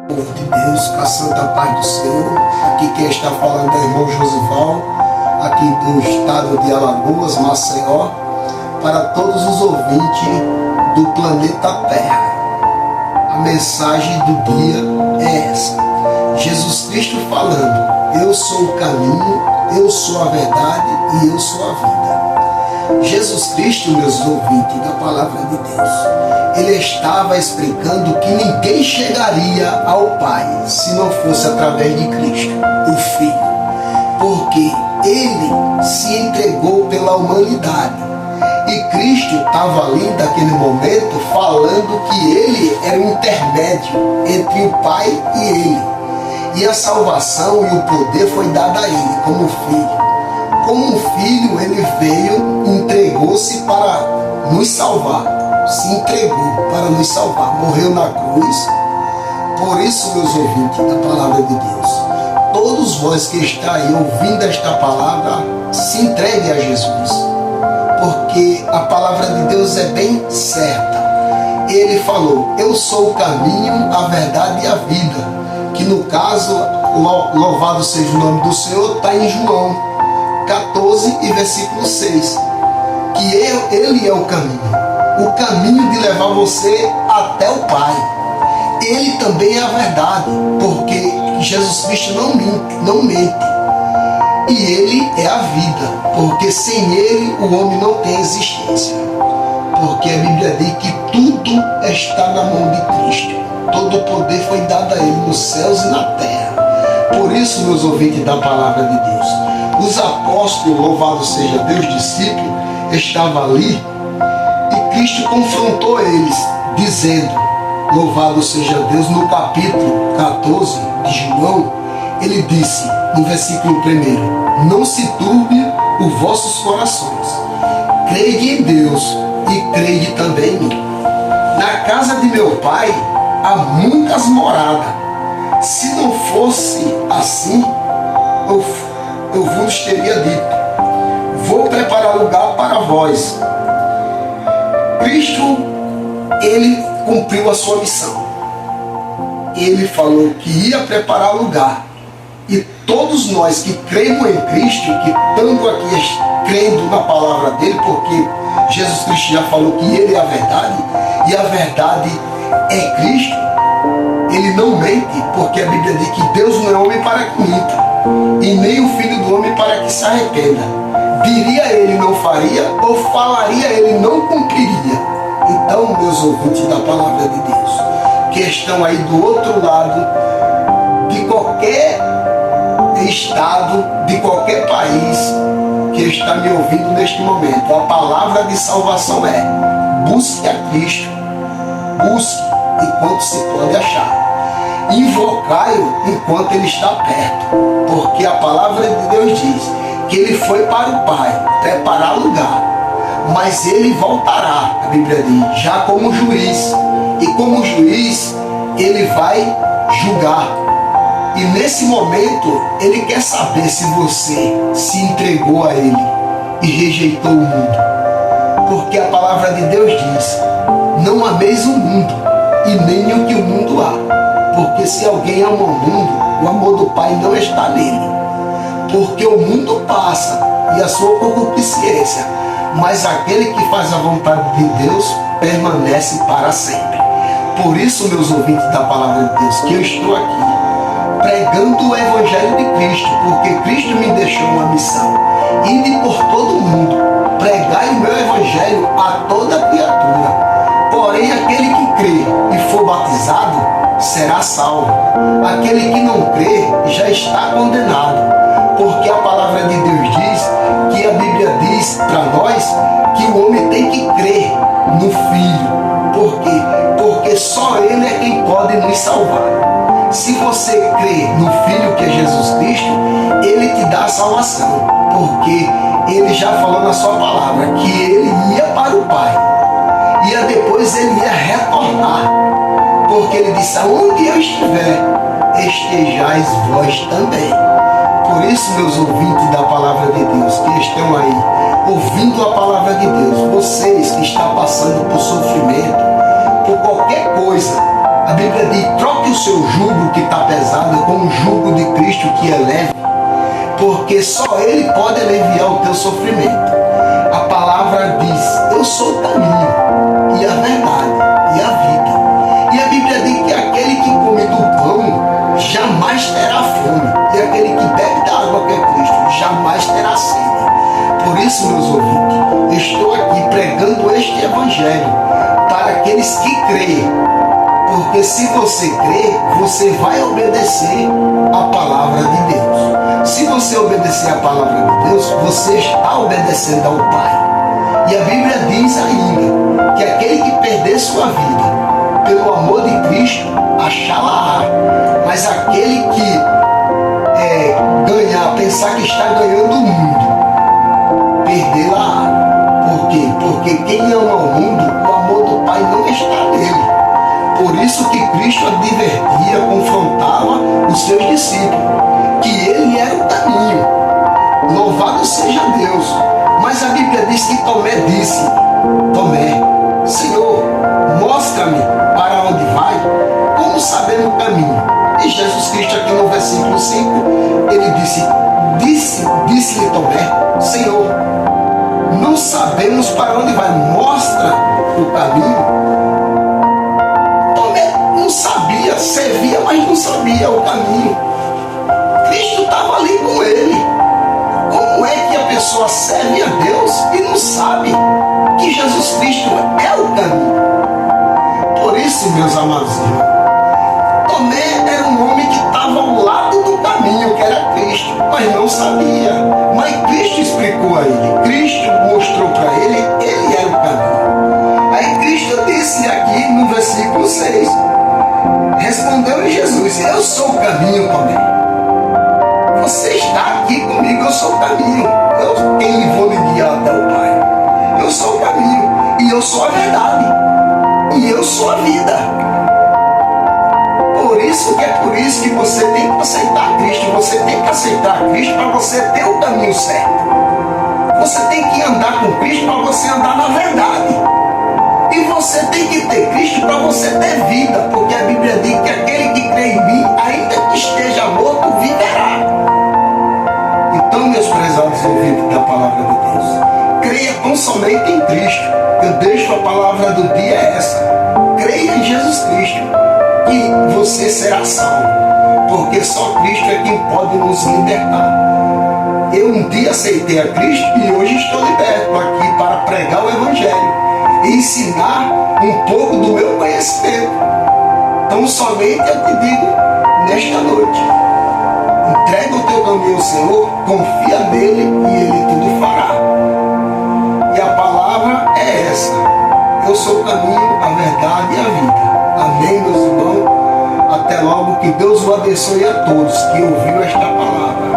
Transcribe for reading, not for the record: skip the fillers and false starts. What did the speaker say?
Povo de Deus, com a santa paz do Senhor. Aqui quem está falando é o irmão Josival, aqui do estado de Alagoas, Maceió, para todos os ouvintes do planeta Terra. A mensagem do dia é essa: Jesus Cristo falando: eu sou o caminho, eu sou a verdade e eu sou a vida. Jesus Cristo, meus ouvintes da palavra de Deus, ele estava explicando que ninguém chegaria ao Pai se não fosse através de Cristo, o Filho, porque ele se entregou pela humanidade. E Cristo estava ali naquele momento falando que ele era o intermédio entre o Pai e ele. E a salvação e o poder foi dado a ele como filho. Como filho, ele veio, entregou-se para nos salvar. Se entregou para nos salvar. Morreu na cruz. Por isso, meus ouvintes da palavra de Deus, todos vós que está aí ouvindo esta palavra, se entregue a Jesus. Porque a palavra de Deus é bem certa. Ele falou: eu sou o caminho, a verdade e a vida. Que no caso, louvado seja o nome do Senhor, está em João 14 e versículo 6, que ele é o caminho de levar você até o Pai. Ele também é a verdade, porque Jesus Cristo não mente. E ele é a vida, porque sem ele o homem não tem existência. Porque a Bíblia diz que tudo está na mão de Cristo. Todo o poder foi dado a ele nos céus e na terra. Por isso, meus ouvintes da palavra de Deus, os apóstolos, louvado seja Deus, discípulos, estavam ali e Cristo confrontou eles, dizendo, louvado seja Deus, no capítulo 14 de João, ele disse, no versículo 1, não se turbe os vossos corações, crede em Deus e crede também em mim. Na casa de meu Pai há muitas moradas. Se não fosse assim, eu vos teria dito, vou preparar lugar para vós. Cristo, ele cumpriu a sua missão. Ele falou que ia preparar lugar. E todos nós que cremos em Cristo, que estamos aqui crendo na palavra dele, porque Jesus Cristo já falou que ele é a verdade, e a verdade é Cristo. Ele não mente, porque a Bíblia diz que Deus não é homem para que minta, e nem o Filho do homem para que se arrependa. Diria ele, não faria, ou falaria ele, não cumpriria. Então, meus ouvintes da palavra de Deus, que estão aí do outro lado de qualquer estado, de qualquer país que está me ouvindo neste momento, a palavra de salvação é: busque a Cristo, busque enquanto se pode achar, invocai-o enquanto ele está perto, porque a palavra de Deus diz que ele foi para o Pai preparar lugar, mas ele voltará, a Bíblia diz, já como juiz, e como juiz ele vai julgar. E nesse momento ele quer saber se você se entregou a ele e rejeitou o mundo, porque a palavra de Deus diz: não ameis o mundo e nem o que o mundo há, porque se alguém ama o mundo, o amor do Pai não está nele. Porque o mundo passa e a sua concupiscência, mas aquele que faz a vontade de Deus permanece para sempre. Por isso, meus ouvintes da palavra de Deus, que eu estou aqui pregando o Evangelho de Cristo, porque Cristo me deixou uma missão: ide por todo o mundo, pregai o meu Evangelho a toda criatura. Porém, aquele que crê e for batizado será salvo. Aquele que não crê já está condenado. Porque a palavra de Deus diz que a Bíblia diz para nós que o homem tem que crer no Filho. Por quê? Porque só Ele é quem pode nos salvar. Se você crê no Filho que é Jesus Cristo, Ele te dá a salvação. Porque Ele já falou na sua palavra que Ele ia para o Pai. E depois Ele ia retornar. Porque Ele disse: aonde eu estiver, estejais vós também. Por isso, meus ouvintes da palavra de Deus, que estão aí ouvindo a palavra de Deus, vocês que estão passando por sofrimento, por qualquer coisa, A Bíblia diz: troque o seu jugo que está pesado com o jugo de Cristo que é leve, porque só Ele pode aliviar o teu sofrimento. A palavra diz: eu sou o caminho e a verdade e a vida. E a Bíblia diz que aquele que come do pão jamais terá fome, e aquele que bebe da água que é Cristo jamais terá sede. Por isso, meus ouvintes, estou aqui pregando este evangelho para aqueles que creem, porque se você crer, você vai obedecer a palavra de Deus. Se você obedecer a palavra de Deus, você está obedecendo ao Pai. E a Bíblia diz ainda que aquele que perder sua vida pelo amor de Cristo, achá-la-á. Mas aquele que ganhar, pensar que está ganhando o mundo, perdê-la-á. Por quê? Porque quem ama o mundo, o amor do Pai não está nele. Por isso que Cristo advertia, confrontava os seus discípulos, que ele era o caminho. Louvado seja Deus. Mas a Bíblia diz que Tomé disse: Tomé, Senhor, mostra-me para onde vai, como saber o caminho? E Jesus Cristo, aqui no versículo 5, ele disse-lhe Tomé: Senhor, não sabemos para onde vai, mostra o caminho. Tomé não sabia, servia, mas não sabia o caminho. Cristo estava ali com ele. Como é que a pessoa serve a Deus e não sabe que Jesus Cristo é o caminho? Por isso, meus amados irmãos, Tomé era um homem que estava ao lado do caminho, que era Cristo, mas não sabia. Mas Cristo explicou a ele, Cristo mostrou para ele, ele era o caminho. Aí Cristo disse aqui no versículo 6, respondeu Jesus: eu sou o caminho, Tomé. Você está aqui comigo, eu sou o caminho. Eu quem vou lhe guiar até o Pai. Eu sou o caminho, e eu sou a verdade, e eu sou a vida. Por isso que você tem que aceitar Cristo. Você tem que aceitar Cristo para você ter o caminho certo. Você tem que andar com Cristo para você andar na verdade. E você tem que ter Cristo para você ter vida, porque a Bíblia diz que aquele que crê em mim, ainda que esteja morto, viverá. Então, meus prezados ouvintes da palavra de Deus, creia tão somente em Cristo. Eu deixo a palavra do dia essa: creia em Jesus Cristo, que você será salvo, porque só Cristo é quem pode nos libertar. Eu um dia aceitei a Cristo e hoje estou liberto aqui para pregar o Evangelho e ensinar um pouco do meu conhecimento. Então somente eu te digo nesta noite: entrega o teu caminho ao Senhor, confia nele e ele tudo fará. E a palavra é essa: eu sou o caminho, a verdade e a vida. Amém, meus irmãos? Até logo, que Deus o abençoe a todos que ouviram esta palavra.